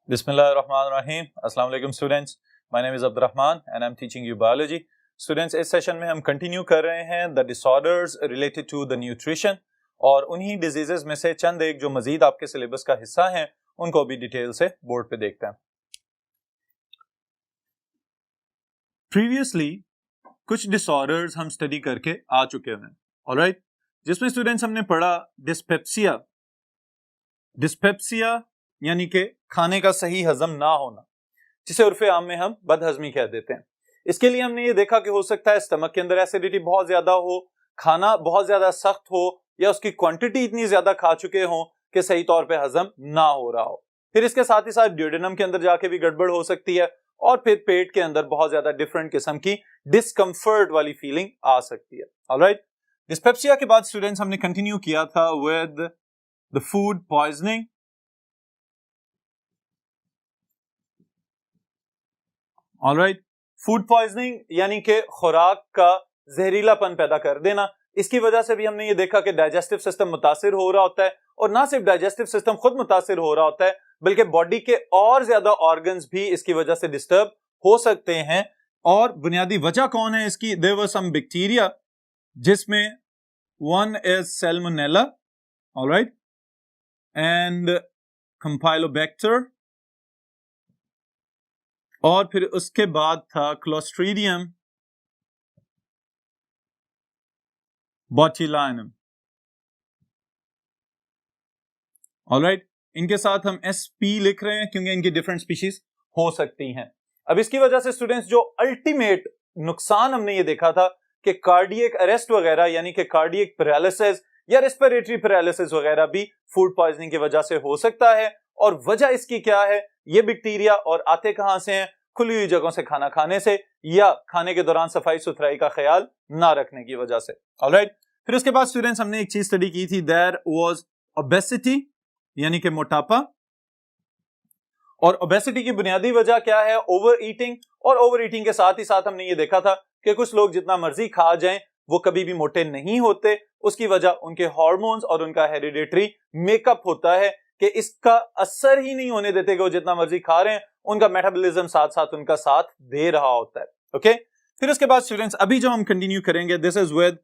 Bismillahirrahmanirrahim. Assalamu alaikum students. My name is Abdurrahman and I'm teaching you biology. Students, इस session में हम continue कर रहे हैं the disorders related to the nutrition और उन्हीं डिजीजेस में से चंद एक जो मजीद आपके सिलेबस का हिस्सा हैं उनको भी डिटेल से बोर्ड पे देखते हैं. प्रीवियसली कुछ डिसऑर्डर्स हम स्टडी करके आ चुके हैं, ऑलराइट, जिसमें स्टूडेंट्स हमने पढ़ा डिस्पेप्सिया. डिस्पेप्सिया यानी कि खाने का सही हजम ना होना, जिसे उर्फे आम में हम बदहजमी कह देते हैं. इसके लिए हमने ये देखा कि हो सकता है स्टमक के अंदर एसिडिटी बहुत ज्यादा हो, खाना बहुत ज्यादा सख्त हो या उसकी क्वांटिटी इतनी ज्यादा खा चुके हो कि सही तौर पे हजम ना हो रहा हो. फिर इसके साथ ही साथ ड्यूडेनम के अंदर जाके भी गड़बड़ हो सकती है और फिर पेट के अंदर बहुत ज्यादा डिफरेंट किस्म की डिस्कम्फर्ट वाली फीलिंग आ सकती है. ऑलराइट, डिस्पेप्सिया के बाद स्टूडेंट्स हमने कंटिन्यू किया था with the food poisoning. Alright, food poisoning यानी कि खुराक का जहरीलापन पैदा कर देना. इसकी वजह से भी हमने ये देखा कि डाइजेस्टिव सिस्टम मुतासिर हो रहा होता है और ना सिर्फ डाइजेस्टिव सिस्टम खुद मुतासिर हो रहा होता है बल्कि बॉडी के और ज्यादा ऑर्गन्स भी इसकी वजह से डिस्टर्ब हो सकते हैं. और बुनियादी वजह कौन है इसकी? देयर वर सम बैक्टीरिया जिसमें one is salmonella, alright, and campylobacter, और फिर उसके बाद था क्लोस्ट्रीडियम बोट्युलिनम. ऑलराइट, इनके साथ हम SP लिख रहे हैं क्योंकि इनकी डिफरेंट स्पीशीज हो सकती हैं. अब इसकी वजह से स्टूडेंट्स जो अल्टीमेट नुकसान हमने ये देखा था कि कार्डियक अरेस्ट वगैरह यानी कि कार्डियक पैरालिसिस या रेस्पिरेटरी पैरालिसिस वगैरह भी फूड पॉइजनिंग की वजह से हो सकता है. और वजह इसकी क्या है? ये बैक्टीरिया और आते कहां से हैं? खुली हुई जगहों से खाना खाने से या खाने के दौरान सफाई सुथराई का ख्याल ना रखने की वजह से. ऑलराइट, फिर उसके बाद स्टूडेंट्स हमने एक चीज स्टडी की थी, देयर वाज ओबेसिटी यानी कि मोटापा. और ओबेसिटी की बुनियादी वजह क्या है? Over eating. और ओवर ईटिंग के साथ ही साथ हमने ये देखा था कि कुछ लोग जितना मर्जी खा जाएं वो कभी भी मोटे नहीं होते. उसकी वजह उनके हार्मोन्स और उनका हेरिडेटरी मेकअप होता है कि इसका असर ही नहीं होने देते कि वो जितना मर्जी खा रहे हैं, उनका मेटाबॉलिज्म साथ साथ उनका साथ दे रहा होता है. ओके, फिर उसके बाद स्टूडेंट्स अभी जो हम कंटिन्यू करेंगे, this is with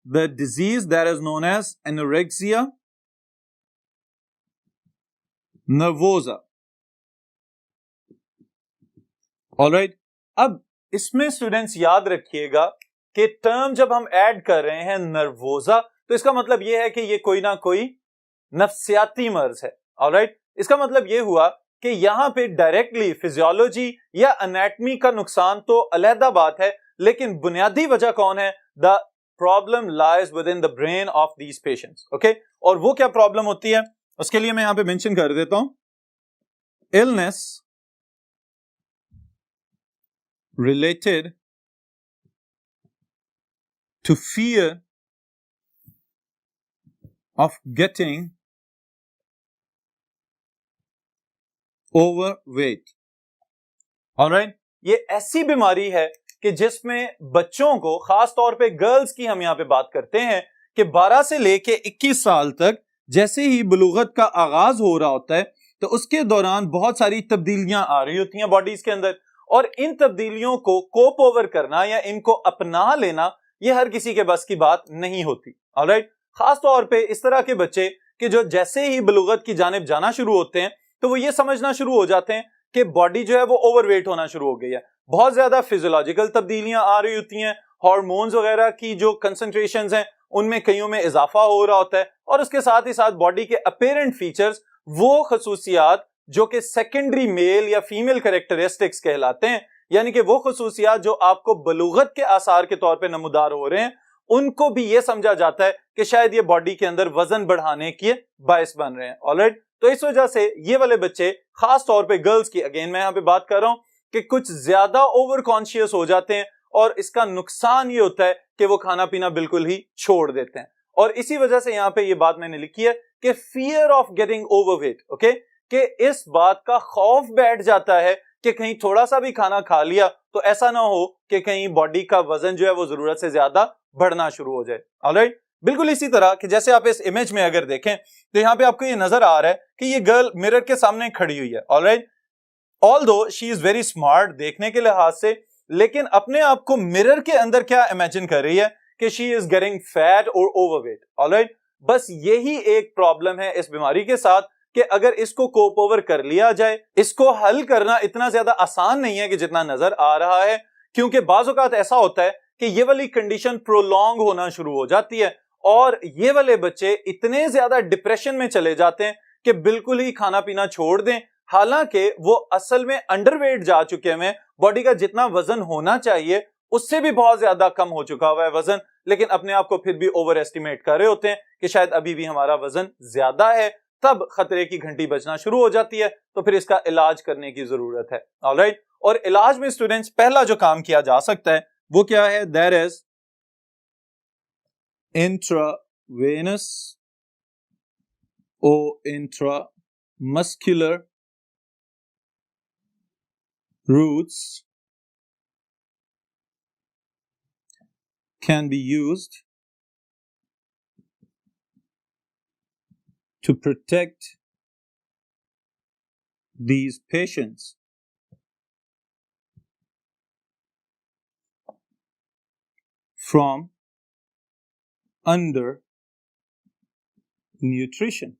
the disease that is known as anorexia nervosa. Alright, अब इसमें स्टूडेंट्स याद रखिएगा कि टर्म जब हम ऐड कर रहे हैं नर्वोसा तो इसका मतलब यह है कि ये कोई ना कोई नफ्सियाती मर्ज है. ऑलराइट, इसका मतलब यह हुआ कि यहां पे डायरेक्टली फिजियोलॉजी या एनाटॉमी का नुकसान तो अलहदा बात है, लेकिन बुनियादी वजह कौन है? The problem lies with in the brain of these patients. Okay, और वो क्या प्रॉब्लम होती है उसके लिए मैं यहां पे मेंशन कर देता हूं, illness related to fear of getting overweight. Alright, ये ऐसी बीमारी है कि जिसमें बच्चों को, खास तौर पे गर्ल्स की हम यहां पे बात करते हैं, कि 12 से लेके 21 साल तक जैसे ही बुलूगत का आगाज हो रहा होता है तो उसके दौरान बहुत सारी तब्दीलियां आ रही होती हैं बॉडीज के अंदर, और इन तब्दीलियों को कोप ओवर करना या इनको अपना लेना ये हर किसी के बस की बात नहीं होती. ऑलराइट, खास तौर पे इस तरह के बच्चे कि जो जैसे ही बुलूगत की जानिब जाना शुरू होते हैं तो वो ये समझना शुरू हो जाते हैं कि बॉडी जो है वो ओवरवेट होना शुरू हो गई है. बहुत ज्यादा फिजियोलॉजिकल तब्दीलियां आ रही होती हैं, हार्मोन्स वगैरह की जो कंसंट्रेशंस हैं उनमें कईयों में इजाफा हो रहा होता है, और उसके साथ ही साथ बॉडी के अपीरेंट फीचर्स, वो खसूसियात जो कि सेकेंडरी मेल या फीमेल कैरेक्टरिस्टिक्स कहलाते हैं, यानी कि वो खसूसियात जो आपको बलूगत के आसार के तौर पे नमूदार हो रहे हैं, उनको भी ये समझा जाता है कि शायद ये बॉडी के अंदर वजन बढ़ाने के बायस बन रहे हैं. ऑलराइट, तो इस वजह से ये वाले बच्चे, खास तौर पे गर्ल्स की, अगेन मैं यहां पे बात कर रहा हूं, कि कुछ ज्यादा ओवर कॉन्शियस हो जाते हैं और इसका नुकसान ये होता है कि वो खाना पीना बिल्कुल ही छोड़ देते हैं. और इसी वजह से यहां पे ये बात मैंने लिखी है कि fear of getting overweight. Okay, कि इस बात का खौफ बैठ जाता है कि कहीं थोड़ा सा भी खाना खा लिया तो ऐसा ना हो कि कहीं बॉडी का वजन जो है वो जरूरत से ज्यादा बढ़ना शुरू हो जाए. ऑलराइट, बिल्कुल इसी तरह कि जैसे आप इस इमेज में अगर देखें तो यहाँ पे आपको ये नजर आ रहा है कि ये गर्ल मिरर के सामने खड़ी हुई है. Alright, although she is very smart देखने के लिहाज से, लेकिन अपने आप को मिरर के अंदर क्या इमेजिन कर रही है कि शी इज गेटिंग फैट और ओवरवेट। ऑलराइट, बस यही एक प्रॉब्लम है इस बीमारी के साथ कि अगर इसको कोप ओवर कर लिया जाए, इसको हल करना इतना ज्यादा आसान नहीं है कि जितना नजर आ रहा है, क्योंकि बाज़ औक़ात ऐसा होता है कि ये वाली कंडीशन प्रोलॉन्ग होना शुरू हो जाती है और ये वाले बच्चे इतने ज्यादा डिप्रेशन में चले जाते हैं कि बिल्कुल ही खाना पीना छोड़ दें, हालांकि वो असल में अंडरवेट जा चुके हैं, बॉडी का जितना वजन होना चाहिए उससे भी बहुत ज्यादा कम हो चुका हुआ है वजन, लेकिन अपने आप को फिर भी ओवर एस्टिमेट कर रहे होते हैं कि शायद अभी भी हमारा वजन ज्यादा है। तब खतरे की घंटी बजना शुरू हो जाती है, तो फिर इसका इलाज करने की जरूरत है। ऑलराइट, और इलाज में स्टूडेंट्स पहला जो काम किया जा सकता है वो क्या है, there is intravenous or intramuscular routes can be used to protect these patients from undernutrition.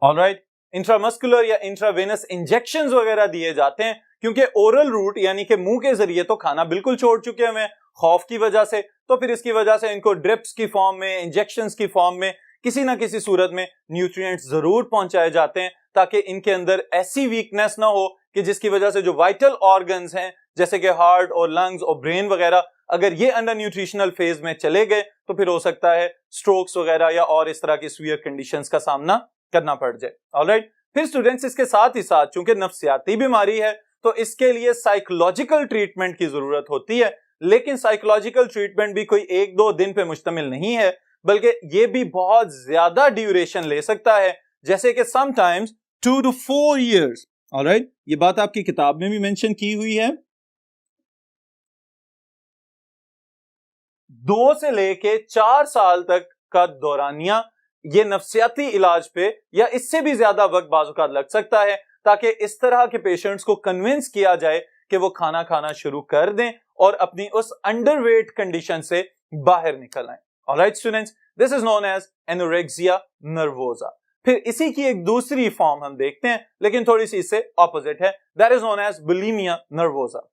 Alright, intramuscular या इंट्रावेनस इंजेक्शंस वगैरह दिए जाते हैं क्योंकि ओरल रूट यानी कि मुंह के जरिए तो खाना बिल्कुल छोड़ चुके हैं खौफ की वजह से, तो फिर इसकी वजह से इनको ड्रिप्स की फॉर्म में, इंजेक्शंस की फॉर्म में किसी ना किसी सूरत में न्यूट्रिएंट्स जरूर पहुंचाए जाते हैं ताकि इनके अंदर ऐसी वीकनेस ना हो कि जिसकी वजह से जो वाइटल ऑर्गन्स हैं जैसे कि हार्ट और लंग्स और ब्रेन वगैरह, अगर ये अंडर न्यूट्रिशनल फेज में चले गए तो फिर हो सकता है स्ट्रोक्स वगैरह या और इस तरह की सीवियर कंडीशंस का सामना करना पड़ जाए। ऑलराइट, फिर स्टूडेंट्स इसके साथ ही साथ चूंकि नफ्सियाती बीमारी है तो इसके लिए साइकोलॉजिकल ट्रीटमेंट की जरूरत होती है, लेकिन साइकोलॉजिकल ट्रीटमेंट भी कोई एक दो दिन पे मुश्तमिल नहीं है, बल्कि ये भी बहुत ज्यादा ड्यूरेशन ले सकता है, जैसे कि समटाइम्स 2 to 4 years। ऑलराइट, ये बात आपकी किताब में भी मेंशन की हुई है। 2 से लेके 4 साल तक का दौरानिया ये नफ्सियाती इलाज पे या इससे भी ज्यादा वक्त बाज़ लग सकता है, ताकि इस तरह के पेशेंट्स को कन्विंस किया जाए कि वो खाना खाना शुरू कर दें और अपनी उस अंडरवेट कंडीशन से बाहर निकल आए। Alright students, this is known as anorexia nervosa. फिर इसी की एक दूसरी फॉर्म हम देखते हैं, लेकिन थोड़ी सी इससे ऑपोजिट है, that is known as bulimia nervosa.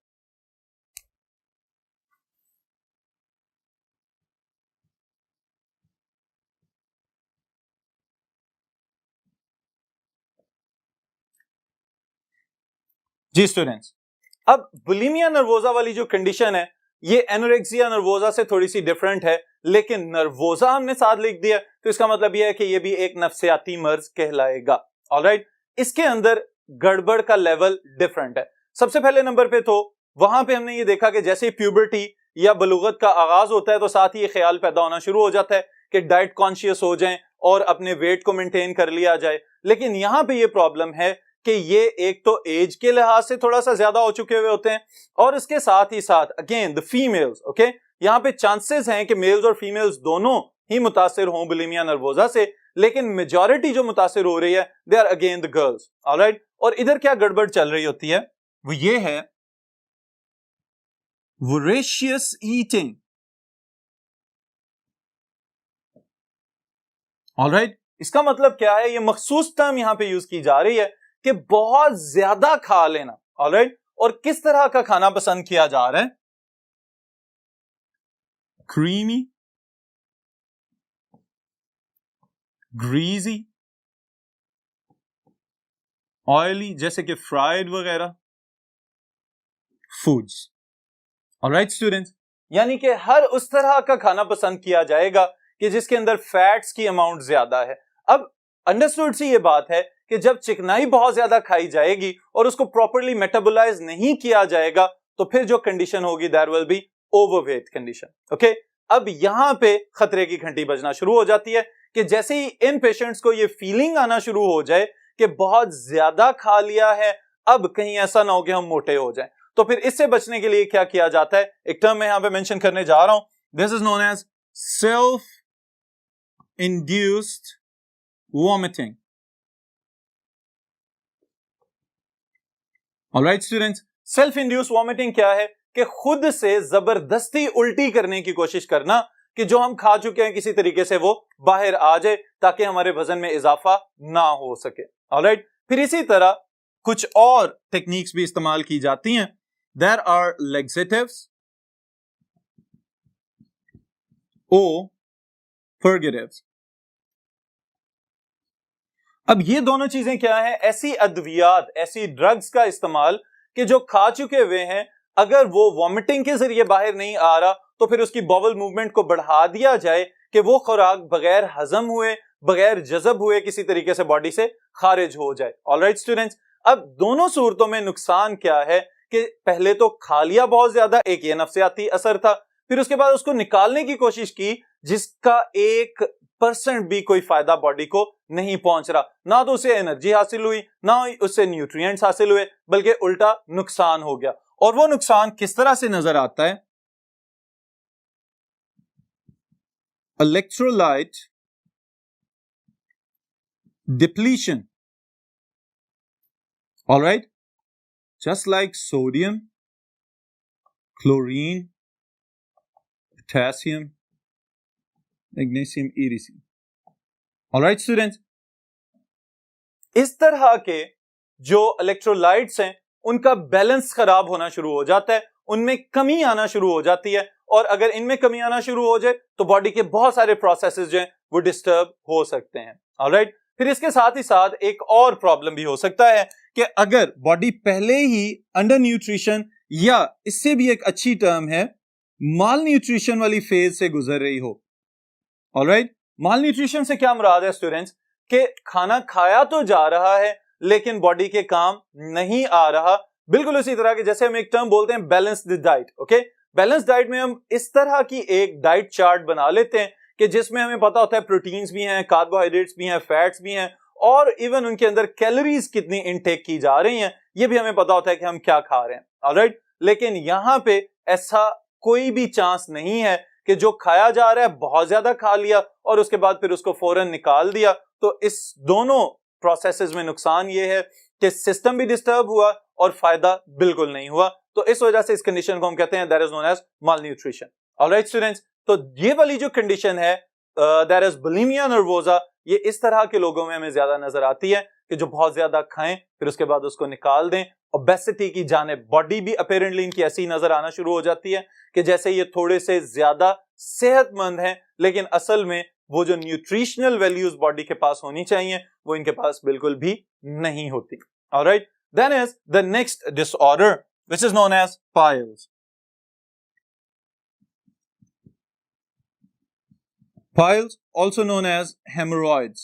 जी स्टूडेंट्स, अब बुलिमिया नर्वोसा वाली जो कंडीशन है ये एनोरेक्सिया नर्वोसा से थोड़ी सी डिफरेंट है, लेकिन नर्वोसा हमने साथ लिख दिया तो इसका मतलब यह है कि ये भी एक नफ्सियाती मर्ज कहलाएगा। ऑलराइट, इसके अंदर गड़बड़ का लेवल डिफरेंट है। सबसे पहले नंबर पे तो वहां पे हमने ये देखा कि जैसे प्यूबर्टी या बलूगत का आगाज होता है तो साथ ही ये ख्याल पैदा होना शुरू हो जाता है कि डाइट कॉन्शियस हो जाएं और अपने वेट को मेंटेन कर लिया जाए, लेकिन यहां पे ये प्रॉब्लम है कि ये एक तो एज के लिहाज से थोड़ा सा ज्यादा हो चुके हुए होते हैं और इसके साथ ही साथ अगेन द फीमेल्स, ओके, यहाँ पे चांसेस हैं कि मेल्स और फीमेल्स दोनों ही मुतासिर हों बुलिमिया नर्वोसा से, लेकिन मेजॉरिटी जो मुतासिर हो रही है they are again the girls. Alright, और इधर क्या गड़बड़ चल रही होती है वो ये है वोरेशियस ईटिंग। ऑलराइट, इसका मतलब क्या है, ये मखसूस टर्म यहां पे यूज की जा रही है कि बहुत ज्यादा खा लेना। ऑलराइट, और किस तरह का खाना पसंद किया जा रहा है, क्रीमी, ग्रीजी, ऑयली जैसे कि फ्राइड वगैरह फूड्स। ऑलराइट स्टूडेंट्स, यानी कि हर उस तरह का खाना पसंद किया जाएगा कि जिसके अंदर फैट्स की अमाउंट ज्यादा है। अब अंडरस्टूड सी ये बात है कि जब चिकनाई बहुत ज्यादा खाई जाएगी और उसको प्रॉपर्ली मेटाबोलाइज नहीं किया जाएगा तो फिर जो कंडीशन होगी there will be overweight condition. Okay, अब यहां पे खतरे की घंटी बजना शुरू हो जाती है कि जैसे ही इन पेशेंट्स को ये फीलिंग आना शुरू हो जाए कि बहुत ज्यादा खा लिया है, अब कहीं ऐसा ना हो कि हम मोटे हो जाएं, तो फिर इससे बचने के लिए क्या किया जाता है, एक टर्म मैं यहां पे मेंशन करने जा रहा हूं, this is known as self induced vomiting. Alright students, self induce vomiting क्या है कि खुद से जबरदस्ती उल्टी करने की कोशिश करना कि जो हम खा चुके हैं किसी तरीके से वो बाहर आ जाए ताकि हमारे वजन में इजाफा ना हो सके। ऑलराइट, फिर इसी तरह कुछ और टेक्निक्स भी इस्तेमाल की जाती हैं। देयर आर लैक्सेटिव्स और फर्गेटिव्स। अब ये दोनों चीजें क्या है? ऐसी अद्वियात, ऐसी ड्रग्स का इस्तेमाल कि जो खा चुके हुए हैं, अगर वो वॉमिटिंग के जरिए बाहर नहीं आ रहा तो फिर उसकी बॉवल मूवमेंट को बढ़ा दिया जाए कि वो खुराक बगैर हजम हुए, बगैर जज़ब हुए किसी तरीके से बॉडी से खारिज हो जाए। ऑलराइट स्टूडेंट्स, अब दोनों सूरतों में नुकसान क्या है कि पहले तो खा लिया बहुत ज्यादा, एक ये नफ्सियाती असर था, फिर उसके बाद उसको निकालने की कोशिश की जिसका 1% भी कोई फायदा बॉडी को नहीं पहुंच रहा। ना तो उससे एनर्जी हासिल हुई, ना उससे न्यूट्रिएंट्स हासिल हुए, बल्कि उल्टा नुकसान हो गया। और वो नुकसान किस तरह से नजर आता है? Electrolyte depletion. Alright, just like sodium, chlorine, potassium, magnesium, EDC. Alright students, इस तरह के जो इलेक्ट्रोलाइट्स हैं उनका बैलेंस खराब होना शुरू हो जाता है, उनमें कमी आना शुरू हो जाती है, और अगर इनमें कमी आना शुरू हो जाए तो बॉडी के बहुत सारे प्रोसेसेस जो हैं वो डिस्टर्ब हो सकते हैं। ऑलराइट, फिर इसके साथ ही साथ एक और प्रॉब्लम भी हो सकता है कि अगर बॉडी पहले ही अंडर न्यूट्रिशन या इससे भी एक अच्छी टर्म है माल न्यूट्रिशन वाली फेज से गुजर रही हो। ऑलराइट, माल न्यूट्रिशन से क्या मुराद है स्टूडेंट्स? कि खाना खाया तो जा रहा है लेकिन बॉडी के काम नहीं आ रहा। बिल्कुल उसी तरह के जैसे हम एक टर्म बोलते हैं balanced diet. Okay, balance diet में हम इस तरह की एक डाइट चार्ट बना लेते हैं कि जिसमें हमें पता होता है प्रोटीन्स भी हैं, कार्बोहाइड्रेट्स भी हैं, फैट्स भी हैं, और इवन उनके अंदर कैलोरीज कितनी इनटेक की जा रही हैं ये भी हमें पता होता है कि हम क्या खा रहे हैं। ऑलराइट, लेकिन यहां पे ऐसा कोई भी चांस नहीं है कि जो खाया जा रहा है बहुत ज्यादा खा लिया और उसके बाद फिर उसको फौरन निकाल दिया। तो इस दोनों प्रोसेसेस में नुकसान ये है कि सिस्टम भी डिस्टर्ब हुआ और फायदा बिल्कुल नहीं हुआ। तो इस वजह से इस कंडीशन को हम कहते हैं that is known as malnutrition. Alright students, तो ये वाली जो कंडीशन है दैट इज बुलिमिया नर्वोसा, ये इस तरह के लोगों में हमें ज्यादा नजर आती है कि जो बहुत ज्यादा खाएं फिर उसके बाद उसको निकाल दें। ओबेसिटी की जानिब बॉडी भी अपेरेंटली इनकी ऐसी नजर आना शुरू हो जाती है कि जैसे ये थोड़े से ज्यादा सेहतमंद हैं, लेकिन असल में वो जो न्यूट्रिशनल वैल्यूज बॉडी के पास होनी चाहिए वो इनके पास बिल्कुल भी नहीं होती। Alright, then is the next disorder which is known as piles. Piles, also known as hemorrhoids.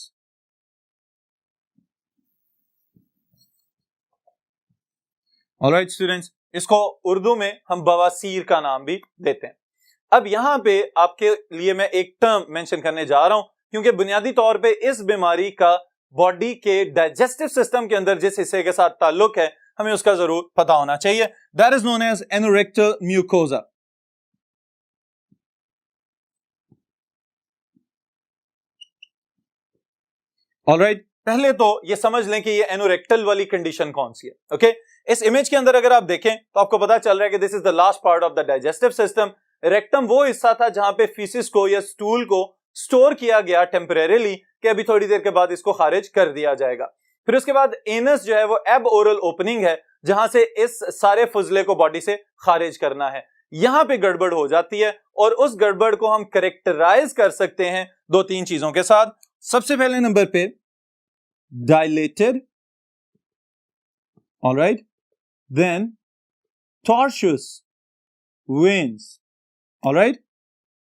Alright students, इसको उर्दू में हम बवासीर का नाम भी देते हैं। अब यहां पे आपके लिए मैं एक टर्म मेंशन करने जा रहा हूं क्योंकि बुनियादी तौर पे इस बीमारी का बॉडी के डाइजेस्टिव सिस्टम के अंदर जिस हिस्से के साथ ताल्लुक है हमें उसका जरूर पता होना चाहिए। That is known as anorectal mucosa. Alright, पहले तो ये समझ लें कि ये एनोरेक्टल वाली कंडीशन कौन सी है। ओके, इस इमेज के अंदर अगर आप देखें तो आपको पता चल रहा है कि this is the last part of the digestive system. Rectum वो हिस्सा था जहां पे फीसिस को या स्टूल को स्टोर किया गया टेम्परेरीली कि अभी थोड़ी देर के बाद इसको खारिज कर दिया जाएगा। फिर उसके बाद एनस जो है वो एब ओरल ओपनिंग है जहां से इस सारे फुजले को बॉडी से खारिज करना है। यहां पे गड़बड़ हो जाती है और उस गड़बड़ को हम करेक्टराइज कर सकते हैं दो तीन चीजों के साथ। सबसे पहले नंबर पे dilated, all right, then tortuous veins, all right,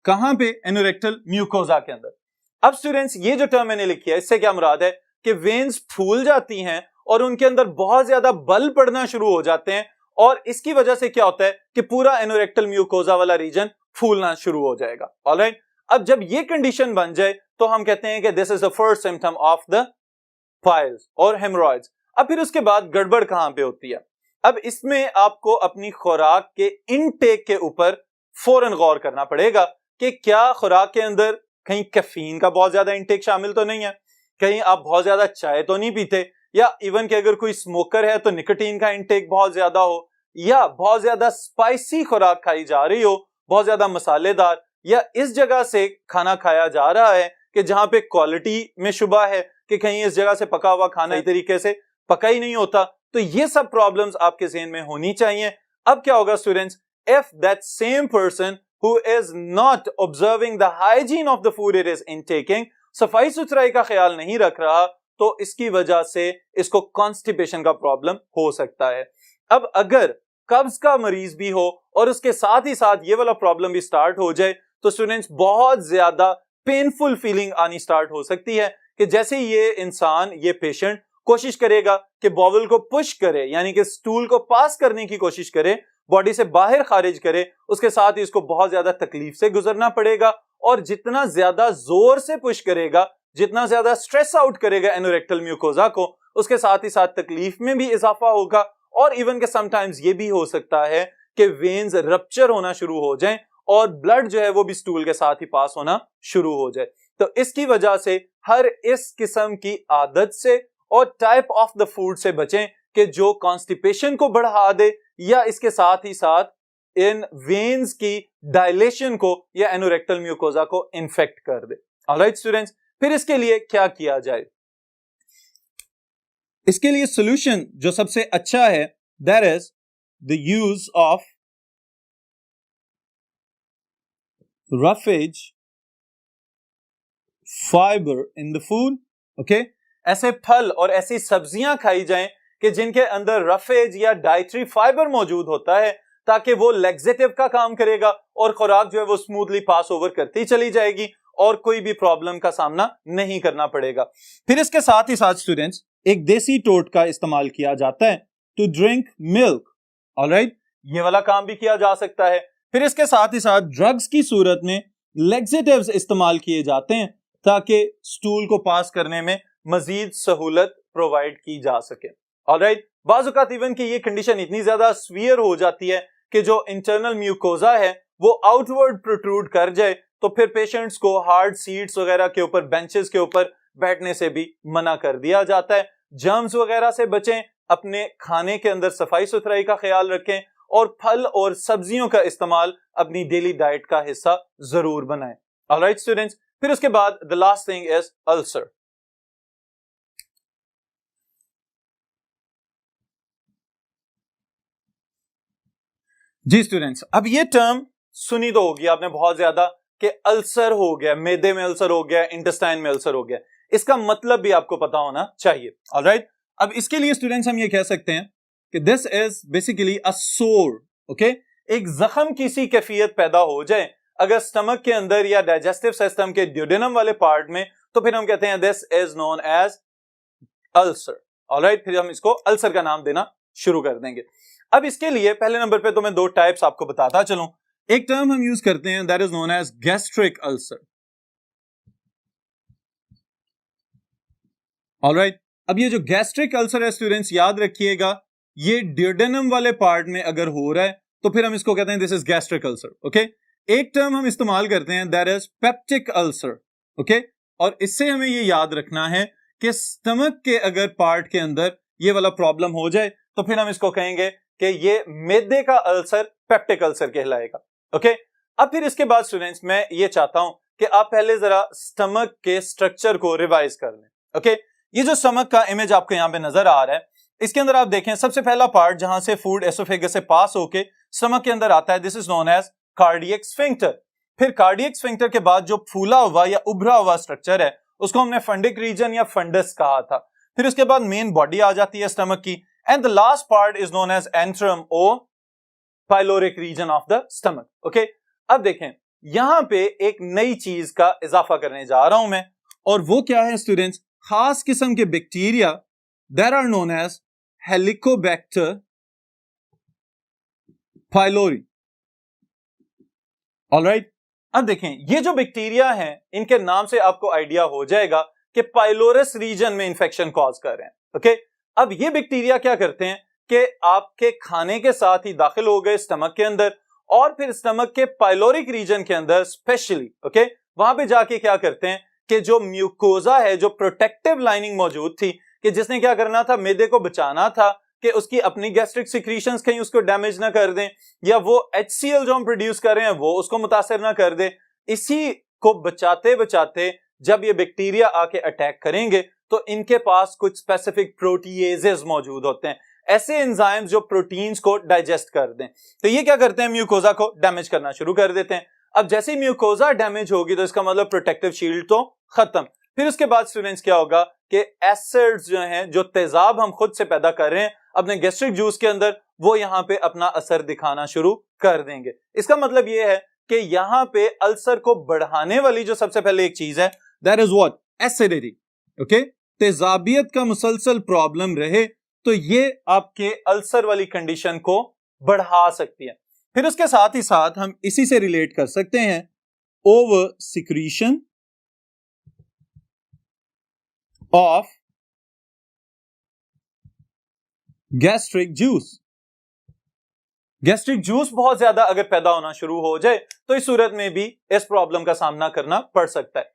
कहां पे? एनोरेक्टल म्यूकोजा के अंदर। अब स्टूडेंट्स ये जो टर्म मैंने लिखी है इससे क्या मुराद है कि वेन्स फूल जाती हैं और उनके अंदर बहुत ज्यादा बल पड़ना शुरू हो जाते हैं और इसकी वजह से क्या होता है कि पूरा एनोरेक्टल म्यूकोजा वाला रीजन फूलना शुरू हो जाएगा। ऑल राइट, अब जब ये कंडीशन बन जाए तो हम कहते हैं कि this is the first symptom of the piles और हेमोरॉइड्स। अब फिर उसके बाद गड़बड़ कहां पे होती है? अब इसमें आपको अपनी खुराक के इनटेक के ऊपर फौरन गौर करना पड़ेगा कि क्या खुराक के अंदर कहीं कैफीन का बहुत ज्यादा इनटेक शामिल तो नहीं है, कहीं आप बहुत ज्यादा चाय तो नहीं पीते, या इवन कि अगर कोई स्मोकर है तो निकोटीन का इंटेक बहुत ज्यादा हो, या बहुत ज्यादा स्पाइसी खुराक खाई जा रही हो, बहुत ज्यादा मसालेदार, या इस जगह से खाना खाया जा रहा है कि जहां पे क्वालिटी में शुबा है कि कहीं इस जगह से पका हुआ खाना इस तरीके से पका ही नहीं होता, तो ये सब प्रॉब्लम्स आपके ज़हन में होनी चाहिए। अब क्या होगा students, if that same person who is not observing the hygiene of the food it is intaking, सफाई सुथराई का ख्याल नहीं रख रहा, तो इसकी वजह से इसको कॉन्स्टिपेशन का प्रॉब्लम हो सकता है। अब अगर कब्ज का मरीज भी हो और उसके साथ ही साथ ये वाला प्रॉब्लम भी स्टार्ट हो जाए, तो स्टूडेंट्स बहुत ज्यादा पेनफुल फीलिंग आनी स्टार्ट हो सकती है कि जैसे ये इंसान, ये पेशेंट कोशिश करेगा कि बॉवल को पुश करे, यानी कि स्टूल को पास करने की कोशिश करे, बॉडी से बाहर खारिज करे, उसके साथ ही इसको बहुत ज्यादा तकलीफ से गुजरना पड़ेगा, और जितना ज्यादा जोर से पुश करेगा, जितना ज्यादा स्ट्रेस आउट करेगा एनोरेक्टल म्यूकोजा को, उसके साथ ही साथ तकलीफ में भी इजाफा होगा, और इवन के समटाइम्स ये भी हो सकता है कि वेन्स रप्चर होना शुरू हो जाएं और ब्लड जो है वो भी स्टूल के साथ ही पास होना शुरू हो जाए। तो इसकी वजह से हर इस किस्म की आदत से और टाइप ऑफ द फूड से बचें कि जो कॉन्स्टिपेशन को बढ़ा दे या इसके साथ ही साथ इन वेन्स की डायलेशन को या एनोरेक्टल म्यूकोजा को इन्फेक्ट कर दे। ऑलराइट स्टूडेंट्स, फिर इसके लिए क्या किया जाए? इसके लिए सॉल्यूशन जो सबसे अच्छा है, that is the use of roughage fibre in the food. Okay, ऐसे फल और ऐसी सब्जियां खाई जाएं कि जिनके अंदर रफेज या डाइटरी फाइबर मौजूद होता है, ताकि वो लैक्सेटिव का काम करेगा और खुराक जो है वो स्मूथली पास ओवर करती चली जाएगी और कोई भी प्रॉब्लम का सामना नहीं करना पड़ेगा। फिर इसके साथ ही साथ स्टूडेंट्स, एक देसी टोटका इस्तेमाल किया जाता है टू ड्रिंक मिल्क। ऑलराइट, ये वाला काम भी किया जा सकता है। फिर इसके साथ ही साथ ड्रग्स की सूरत में लैक्सेटिव्स इस्तेमाल किए जाते हैं ताकि स्टूल को पास करने में मजीद सहूलत प्रोवाइड की जा सके। ऑलराइट, बाज़ औक़ात इवन कि ये कंडीशन इतनी ज्यादा सीवियर हो जाती है कि जो इंटरनल म्यूकोजा है वो आउटवर्ड प्रोट्रूड कर जाए, तो फिर पेशेंट्स को हार्ड सीट्स वगैरह के ऊपर, बेंचेस के ऊपर बैठने से भी मना कर दिया जाता है। जर्म्स वगैरह से बचें, अपने खाने के अंदर सफाई सुथराई का ख्याल रखें और फल और सब्जियों का इस्तेमाल अपनी डेली डाइट का हिस्सा जरूर बनाएं। ऑलराइट स्टूडेंट्स, फिर उसके बाद the last thing is ulcer. जी स्टूडेंट्स, अब ये टर्म सुनी तो होगी आपने बहुत ज्यादा कि अल्सर हो गया, मैदे में अल्सर हो गया, इंटेस्टाइन में अल्सर हो गया। इसका मतलब भी आपको पता होना चाहिए। ऑलराइट, अब इसके लिए स्टूडेंट्स हम ये कह सकते हैं कि दिस इज बेसिकली अ सोर। ओके, एक जख्म की सी कैफियत पैदा हो जाए अगर स्टमक के अंदर या डाइजेस्टिव सिस्टम के ड्यूडेनम वाले पार्ट में, तो फिर हम कहते हैं this is known as ulcer. Alright, फिर हम इसको अल्सर का नाम देना शुरू कर देंगे। अब इसके लिए पहले नंबर पे तो मैं दो टाइप्स आपको बताता चलूं। एक टर्म हम यूज करते हैं that is known as gastric ulcer. Alright, अब ये जो गैस्ट्रिक अल्सर है स्टूडेंट्स, याद रखिएगा, ये ड्यूडेनम वाले पार्ट में अगर हो रहा है तो फिर हम इसको कहते हैं this is gastric ulcer. Okay, एक टर्म हम इस्तेमाल करते हैं that is peptic ulcer. Okay, और इससे हमें ये याद रखना है कि स्टमक के अगर पार्ट के अंदर ये वाला प्रॉब्लम हो जाए तो फिर हम इसको कहेंगे कि ये मैदे का अल्सर पेप्टिक अल्सर कहलाएगा। ओके, अब फिर इसके बाद स्टूडेंट्स मैं ये चाहता हूं कि आप पहले जरा स्टमक के स्ट्रक्चर को रिवाइज कर लें। ओके, ये जो स्टमक का इमेज आपको यहां पे नजर आ रहा है, इसके अंदर आप देखें सबसे पहला पार्ट जहां से फूड एसोफेगस से पास होके स्टमक के अंदर आता है, this is known as cardiac sphincter. फिर कार्डियक स्फिंक्टर के बाद जो फूला हुआ या उभरा हुआ स्ट्रक्चर है उसको हमने फंडिक रीजन या फंडस कहा था। फिर उसके बाद मेन बॉडी आ जाती है स्टमक की, and the last part is known as antrum और pyloric region of the stomach. Okay, अब देखें यहां पे एक नई चीज का इजाफा करने जा रहा हूं मैं, और वो क्या है स्टूडेंट्स, खास किस्म के bacteria that are known as Helicobacter pylori. Alright, अब देखें ये जो बैक्टीरिया हैं इनके नाम से आपको आइडिया हो जाएगा कि पाइलोरस रीजन में इंफेक्शन कॉज कर रहे हैं। ओके, अब ये बैक्टीरिया क्या करते हैं कि आपके खाने के साथ ही दाखिल हो गए स्टमक के अंदर, और फिर स्टमक के पाइलोरिक रीजन के अंदर स्पेशली, ओके, वहां पे जाके क्या करते हैं कि जो म्यूकोजा है, जो प्रोटेक्टिव लाइनिंग मौजूद थी कि जिसने क्या करना था, मैदे को बचाना था कि उसकी अपनी गैस्ट्रिक सिक्रीशंस कहीं उसको डैमेज ना कर दें, या वो HCl जो हम प्रोड्यूस कर रहे हैं वो उसको मुतासिर ना कर दे। इसी को बचाते बचाते जब ये बैक्टीरिया आके अटैक करेंगे तो इनके पास कुछ स्पेसिफिक प्रोटीएजेस मौजूद होते हैं, ऐसे एंजाइम्स जो प्रोटीन्स को डाइजेस्ट कर दें। तो ये क्या करते हैं, म्यूकोजा को डैमेज करना शुरू कर देते हैं। अब जैसे ही म्यूकोजा डैमेज होगी तो इसका मतलब प्रोटेक्टिव शील्ड तो खत्म। फिर उसके बाद स्टूडेंट्स क्या होगा कि एसिड्स जो हैं, जो तेजाब हम खुद से पैदा कर रहे हैं अपने गैस्ट्रिक जूस के अंदर, वो यहाँ पे अपना असर दिखाना शुरू कर देंगे। इसका मतलब ये है कि यहाँ पे अल्सर को बढ़ाने वाली जो सबसे पहले एक चीज है, that is what, acidity. Okay, तेजाबियत का मुसलसल प्रॉब्लम रहे तो ये आपके अल्सर वाली कंडीशन को बढ़ा सकती है। फिर उसके साथ ही साथ हम इसी से रिलेट कर सकते हैं over secretion of gastric juice. Gastric juice बहुत ज्यादा अगर पैदा होना शुरू हो जाए तो इस सूरत में भी इस प्रॉब्लम का सामना करना पड़ सकता है।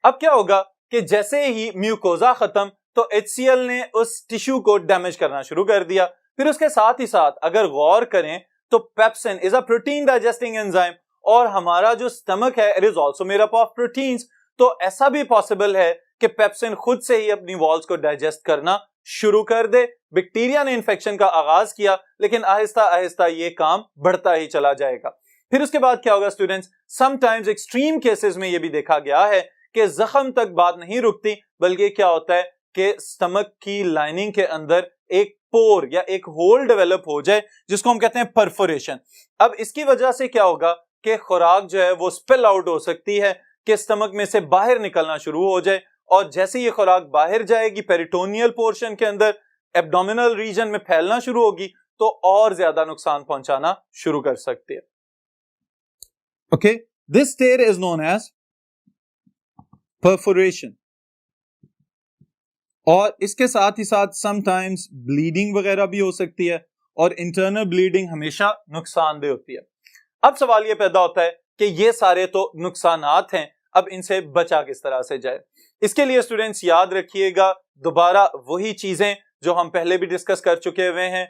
अब क्या होगा कि जैसे ही म्यूकोजा खत्म तो HCl ने उस टिश्यू को डैमेज करना शुरू कर दिया। फिर उसके साथ ही साथ अगर गौर करें तो pepsin is a protein digesting enzyme, और हमारा जो स्टमक है it is also made up of proteins. तो ऐसा भी पॉसिबल है कि पेप्सिन खुद से ही अपनी वॉल्स को डाइजेस्ट करना शुरू कर दे। बैक्टीरिया ने इन्फेक्शन का आगाज किया लेकिन आहिस्ता आहिस्ता ये काम बढ़ता ही चला जाएगा। फिर उसके बाद क्या होगा स्टूडेंट्स, समटाइम्स एक्सट्रीम केसेस में ये भी देखा गया है कि जख्म तक बात नहीं रुकती, बल्कि क्या होता है कि स्टमक की लाइनिंग के अंदर एक पोर या एक होल डेवलप हो जाए जिसको हम कहते हैं परफोरेशन। अब इसकी वजह से क्या होगा कि खुराक जो है वो स्पिल आउट हो सकती है, कि स्टमक में से बाहर निकलना शुरू हो जाए, और जैसे ये खुराक बाहर जाएगी पेरिटोनियल पोर्शन के अंदर, एब्डोमिनल रीजन में फैलना शुरू होगी तो और ज्यादा नुकसान पहुंचाना शुरू कर सकती है। Okay, this stage is known as perforation. और इसके साथ ही साथ समटाइम्स ब्लीडिंग वगैरह भी हो सकती है, और इंटरनल ब्लीडिंग हमेशा नुकसानदेह होती है। अब सवाल ये पैदा होता है कि ये सारे तो नुकसानात हैं, अब इनसे बचा किस तरह से जाए। इसके लिए स्टूडेंट्स याद रखिएगा दोबारा वही चीजें जो हम पहले भी डिस्कस कर चुके हुए हैं।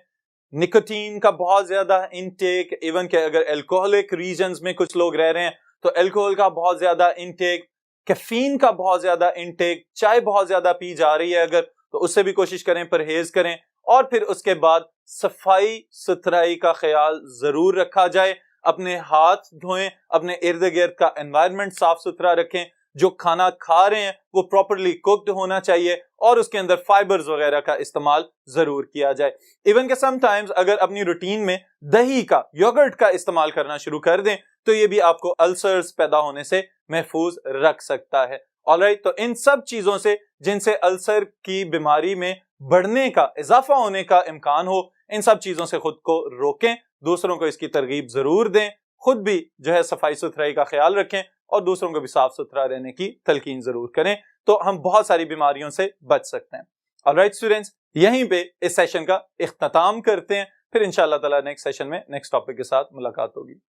निकोटीन का बहुत ज्यादा इनटेक, इवन के अगर अल्कोहलिक रीजन्स में कुछ लोग रह रहे हैं तो अल्कोहल का बहुत ज्यादा इनटेक, कैफीन का बहुत ज्यादा इनटेक, चाय बहुत ज्यादा पी जा रही है अगर तो उससे भी कोशिश करें, परहेज करें। और फिर उसके बाद सफाई सुथराई का ख्याल जरूर रखा जाए, अपने हाथ धोएं, अपने इर्द गिर्द का एनवायरनमेंट साफ सुथरा रखें, जो खाना खा रहे हैं वो प्रॉपर्ली कुक्ड होना चाहिए, और उसके अंदर फाइबर्स वगैरह का इस्तेमाल जरूर किया जाए। इवन के समटाइम्स अगर अपनी रूटीन में दही का, योगर्ट का इस्तेमाल करना शुरू कर दें तो ये भी आपको अल्सर्स पैदा होने से महफूज रख सकता है। ऑलराइट, तो इन सब चीजों से जिनसे अल्सर की बीमारी में बढ़ने का, इजाफा होने का इम्कान हो, इन सब चीजों से खुद को रोकें, दूसरों को इसकी तरगीब जरूर दें, खुद भी जो है सफाई सुथराई का ख्याल रखें और दूसरों को भी साफ सुथरा रहने की तलकीन जरूर करें, तो हम बहुत सारी बीमारियों से बच सकते हैं। ऑलराइट स्टूडेंट्स, यहीं पे इस सेशन का इख्तिताम करते हैं, फिर इंशाअल्लाह ताला नेक्स्ट सेशन में नेक्स्ट टॉपिक के साथ मुलाकात होगी।